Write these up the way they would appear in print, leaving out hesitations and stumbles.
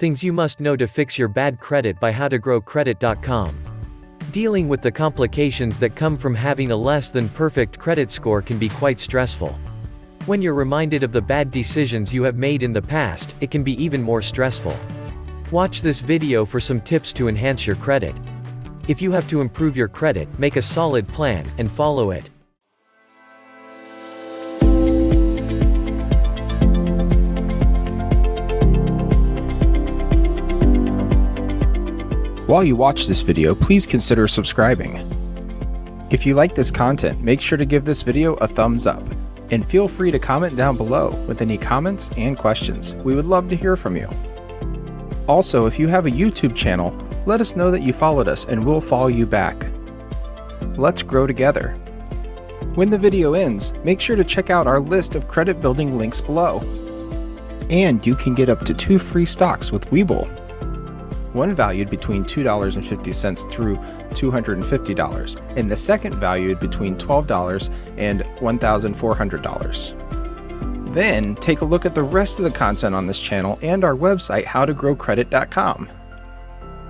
Things you must know to fix your bad credit by howtogrowcredit.com. Dealing with the complications that come from having a less than perfect credit score can be quite stressful. When you're reminded of the bad decisions you have made in the past, it can be even more stressful. Watch this video for some tips to enhance your credit. If you have to improve your credit, make a solid plan, and follow it. While you watch this video, please consider subscribing. If you like this content, make sure to give this video a thumbs up, and feel free to comment down below with any comments and questions. We would love to hear from you. Also, if you have a YouTube channel, let us know that you followed us and we'll follow you back. Let's grow together. When the video ends, make sure to check out our list of credit building links below. And you can get up to 2 free stocks with Webull. One valued between $2.50 through $250, and the second valued between $12 and $1,400. Then, take a look at the rest of the content on this channel and our website howtogrowcredit.com,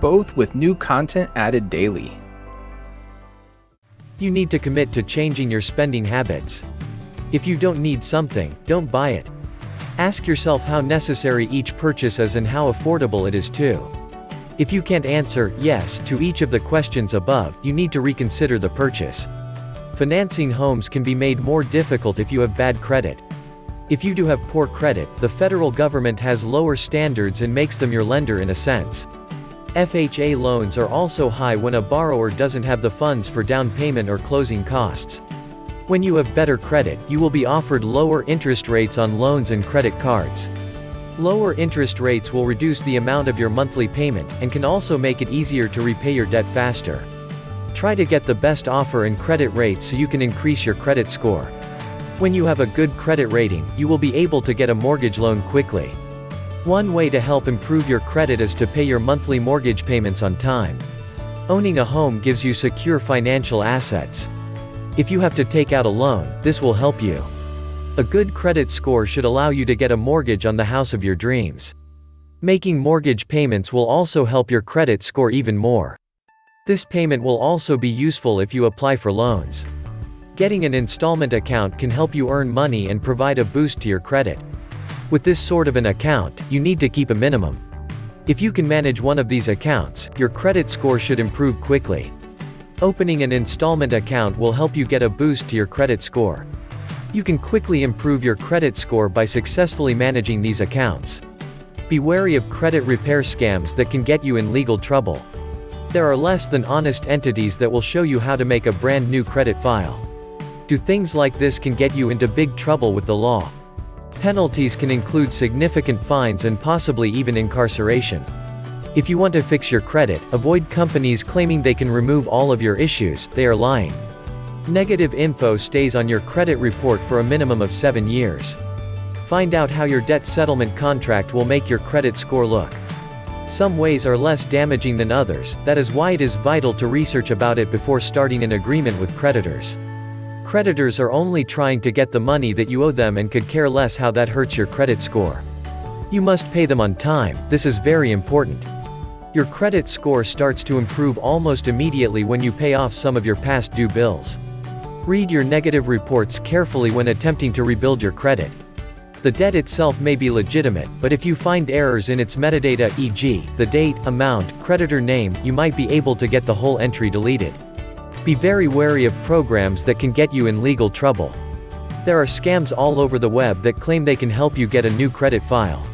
both with new content added daily. You need to commit to changing your spending habits. If you don't need something, don't buy it. Ask yourself how necessary each purchase is and how affordable it is too. If you can't answer yes to each of the questions above, you need to reconsider the purchase. Financing homes can be made more difficult if you have bad credit. If you do have poor credit, the federal government has lower standards and makes them your lender in a sense. FHA loans are also high when a borrower doesn't have the funds for down payment or closing costs. When you have better credit, you will be offered lower interest rates on loans and credit cards. Lower interest rates will reduce the amount of your monthly payment, and can also make it easier to repay your debt faster. Try to get the best offer and credit rate so you can increase your credit score. When you have a good credit rating, you will be able to get a mortgage loan quickly. One way to help improve your credit is to pay your monthly mortgage payments on time. Owning a home gives you secure financial assets. If you have to take out a loan, this will help you. A good credit score should allow you to get a mortgage on the house of your dreams. Making mortgage payments will also help your credit score even more. This payment will also be useful if you apply for loans. Getting an installment account can help you earn money and provide a boost to your credit. With this sort of an account, you need to keep a minimum. If you can manage one of these accounts, your credit score should improve quickly. Opening an installment account will help you get a boost to your credit score. You can quickly improve your credit score by successfully managing these accounts. Be wary of credit repair scams that can get you in legal trouble. There are less than honest entities that will show you how to make a brand new credit file. Do things like this can get you into big trouble with the law. Penalties can include significant fines and possibly even incarceration. If you want to fix your credit, avoid companies claiming they can remove all of your issues. They are lying. Negative info stays on your credit report for a minimum of 7 years. Find out how your debt settlement contract will make your credit score look. Some ways are less damaging than others, that is why it is vital to research about it before starting an agreement with creditors. Creditors are only trying to get the money that you owe them and could care less how that hurts your credit score. You must pay them on time, this is very important. Your credit score starts to improve almost immediately when you pay off some of your past due bills. Read your negative reports carefully when attempting to rebuild your credit. The debt itself may be legitimate, but if you find errors in its metadata, e.g., the date, amount, creditor name, you might be able to get the whole entry deleted. Be very wary of programs that can get you in legal trouble. There are scams all over the web that claim they can help you get a new credit file.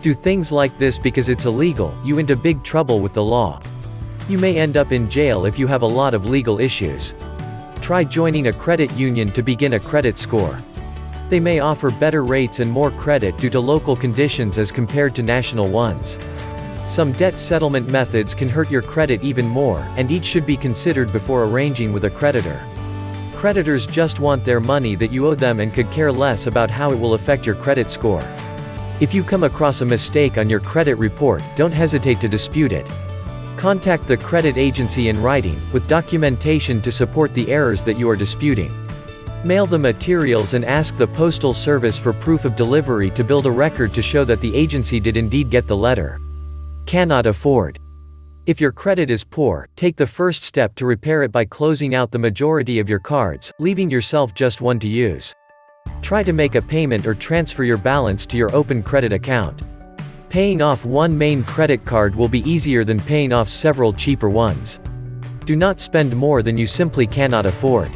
Do things like this because it's illegal, you into big trouble with the law. You may end up in jail if you have a lot of legal issues. Try joining a credit union to begin a credit score. They may offer better rates and more credit due to local conditions as compared to national ones. Some debt settlement methods can hurt your credit even more, and each should be considered before arranging with a creditor. Creditors just want their money that you owe them and could care less about how it will affect your credit score. If you come across a mistake on your credit report, don't hesitate to dispute it. Contact the credit agency in writing, with documentation to support the errors that you are disputing. Mail the materials and ask the postal service for proof of delivery to build a record to show that the agency did indeed get the letter. Cannot afford. If your credit is poor, take the first step to repair it by closing out the majority of your cards, leaving yourself just one to use. Try to make a payment or transfer your balance to your open credit account. Paying off one main credit card will be easier than paying off several cheaper ones. Do not spend more than you simply cannot afford.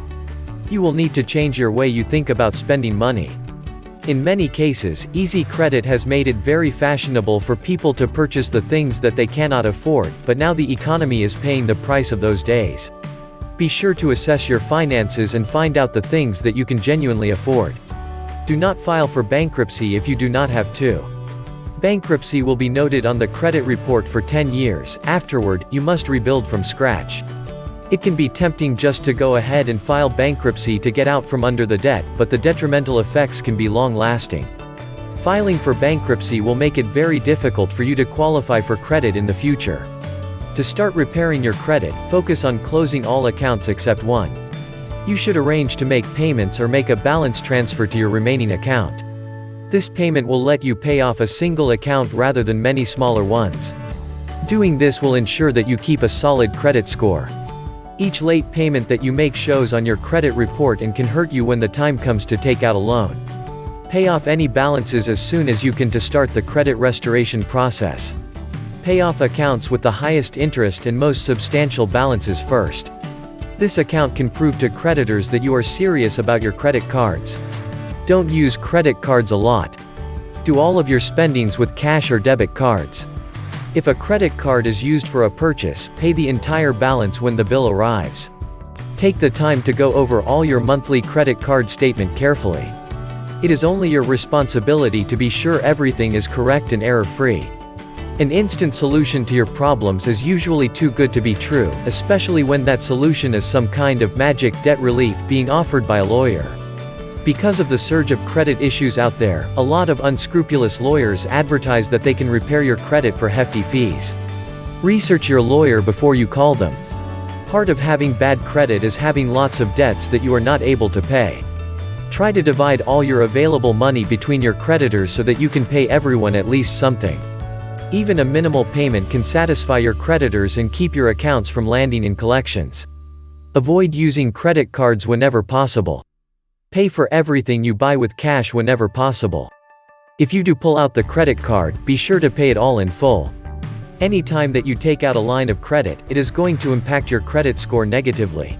You will need to change your way you think about spending money. In many cases, easy credit has made it very fashionable for people to purchase the things that they cannot afford, but now the economy is paying the price of those days. Be sure to assess your finances and find out the things that you can genuinely afford. Do not file for bankruptcy if you do not have to. Bankruptcy will be noted on the credit report for 10 years. Afterward, you must rebuild from scratch. It can be tempting just to go ahead and file bankruptcy to get out from under the debt, but the detrimental effects can be long-lasting. Filing for bankruptcy will make it very difficult for you to qualify for credit in the future. To start repairing your credit, focus on closing all accounts except one. You should arrange to make payments or make a balance transfer to your remaining account. This payment will let you pay off a single account rather than many smaller ones. Doing this will ensure that you keep a solid credit score. Each late payment that you make shows on your credit report and can hurt you when the time comes to take out a loan. Pay off any balances as soon as you can to start the credit restoration process. Pay off accounts with the highest interest and most substantial balances first. This account can prove to creditors that you are serious about your credit cards. Don't use credit cards a lot. Do all of your spendings with cash or debit cards. If a credit card is used for a purchase, pay the entire balance when the bill arrives. Take the time to go over all your monthly credit card statement carefully. It is only your responsibility to be sure everything is correct and error-free. An instant solution to your problems is usually too good to be true, especially when that solution is some kind of magic debt relief being offered by a lawyer. Because of the surge of credit issues out there, a lot of unscrupulous lawyers advertise that they can repair your credit for hefty fees. Research your lawyer before you call them. Part of having bad credit is having lots of debts that you are not able to pay. Try to divide all your available money between your creditors so that you can pay everyone at least something. Even a minimal payment can satisfy your creditors and keep your accounts from landing in collections. Avoid using credit cards whenever possible. Pay for everything you buy with cash whenever possible. If you do pull out the credit card, be sure to pay it all in full. Any time that you take out a line of credit, it is going to impact your credit score negatively.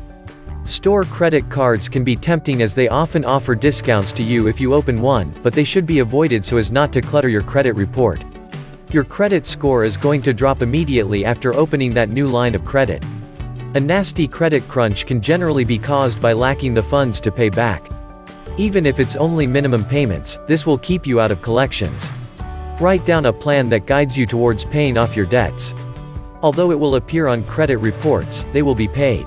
Store credit cards can be tempting as they often offer discounts to you if you open one, but they should be avoided so as not to clutter your credit report. Your credit score is going to drop immediately after opening that new line of credit. A nasty credit crunch can generally be caused by lacking the funds to pay back. Even if it's only minimum payments, this will keep you out of collections. Write down a plan that guides you towards paying off your debts. Although it will appear on credit reports, they will be paid.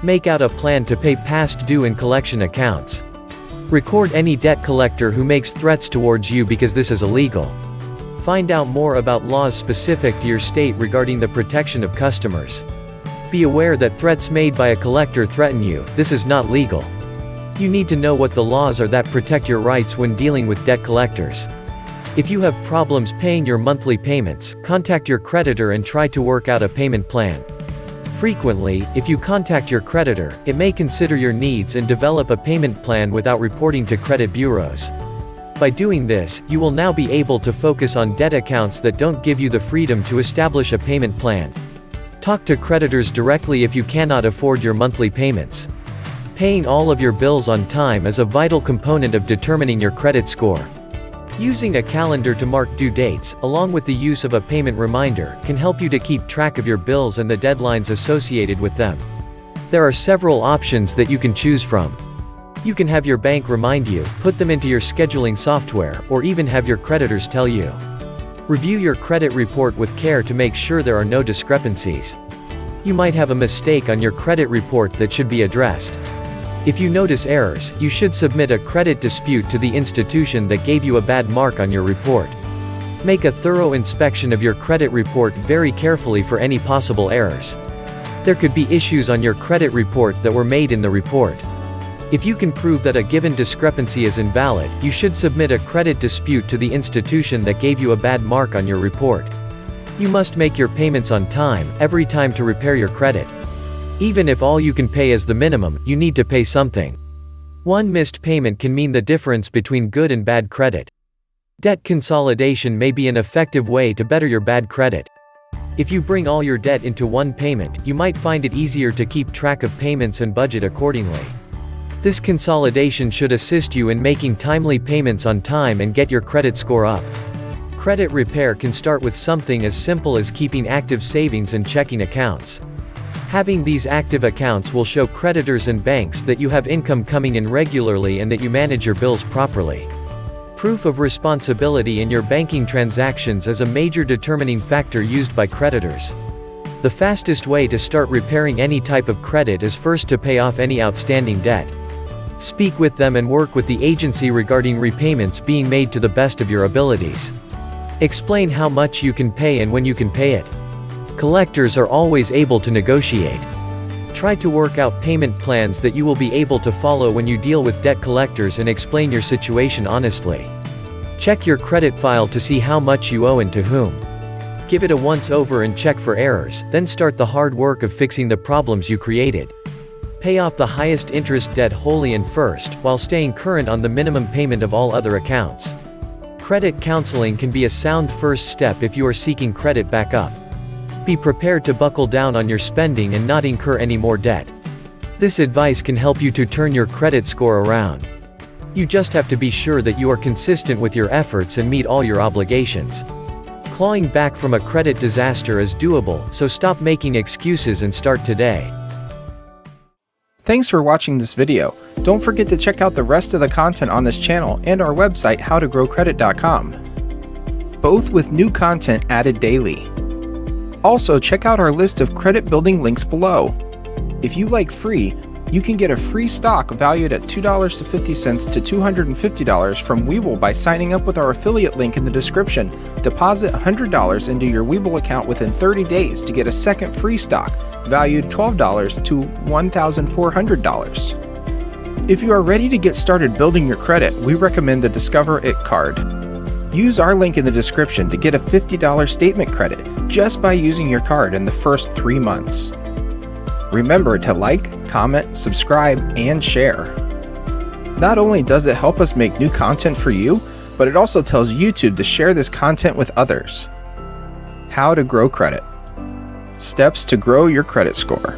Make out a plan to pay past due and collection accounts. Record any debt collector who makes threats towards you because this is illegal. Find out more about laws specific to your state regarding the protection of customers. Be aware that threats made by a collector threaten you. This is not legal. You need to know what the laws are that protect your rights when dealing with debt collectors. If you have problems paying your monthly payments, contact your creditor and try to work out a payment plan. Frequently, if you contact your creditor, it may consider your needs and develop a payment plan without reporting to credit bureaus. By doing this, you will now be able to focus on debt accounts that don't give you the freedom to establish a payment plan. Talk to creditors directly if you cannot afford your monthly payments. Paying all of your bills on time is a vital component of determining your credit score. Using a calendar to mark due dates, along with the use of a payment reminder, can help you to keep track of your bills and the deadlines associated with them. There are several options that you can choose from. You can have your bank remind you, put them into your scheduling software, or even have your creditors tell you. Review your credit report with care to make sure there are no discrepancies. You might have a mistake on your credit report that should be addressed. If you notice errors, you should submit a credit dispute to the institution that gave you a bad mark on your report. Make a thorough inspection of your credit report very carefully for any possible errors. There could be issues on your credit report that were made in the report. If you can prove that a given discrepancy is invalid, you should submit a credit dispute to the institution that gave you a bad mark on your report. You must make your payments on time, every time to repair your credit. Even if all you can pay is the minimum, you need to pay something. One missed payment can mean the difference between good and bad credit. Debt consolidation may be an effective way to better your bad credit. If you bring all your debt into one payment, you might find it easier to keep track of payments and budget accordingly. This consolidation should assist you in making timely payments on time and get your credit score up. Credit repair can start with something as simple as keeping active savings and checking accounts. Having these active accounts will show creditors and banks that you have income coming in regularly and that you manage your bills properly. Proof of responsibility in your banking transactions is a major determining factor used by creditors. The fastest way to start repairing any type of credit is first to pay off any outstanding debt. Speak with them and work with the agency regarding repayments being made to the best of your abilities. Explain how much you can pay and when you can pay it. Collectors are always able to negotiate. Try to work out payment plans that you will be able to follow when you deal with debt collectors and explain your situation honestly. Check your credit file to see how much you owe and to whom. Give it a once-over and check for errors, then start the hard work of fixing the problems you created. Pay off the highest interest debt wholly and first, while staying current on the minimum payment of all other accounts. Credit counseling can be a sound first step if you are seeking credit back up. Be prepared to buckle down on your spending and not incur any more debt. This advice can help you to turn your credit score around. You just have to be sure that you are consistent with your efforts and meet all your obligations. Clawing back from a credit disaster is doable, so stop making excuses and start today. Thanks for watching this video. Don't forget to check out the rest of the content on this channel and our website howtogrowcredit.com, both with new content added daily. Also, check out our list of credit building links below. If you like free, you can get a free stock valued at $2.50 to $250 from Webull by signing up with our affiliate link in the description. Deposit $100 into your Webull account within 30 days to get a second free stock valued $12 to $1,400. If you are ready to get started building your credit, we recommend the Discover It card. Use our link in the description to get a $50 statement credit just by using your card in the first 3 months. Remember to like, comment, subscribe, and share. Not only does it help us make new content for you, but it also tells YouTube to share this content with others. How to grow credit. Steps to grow your credit score.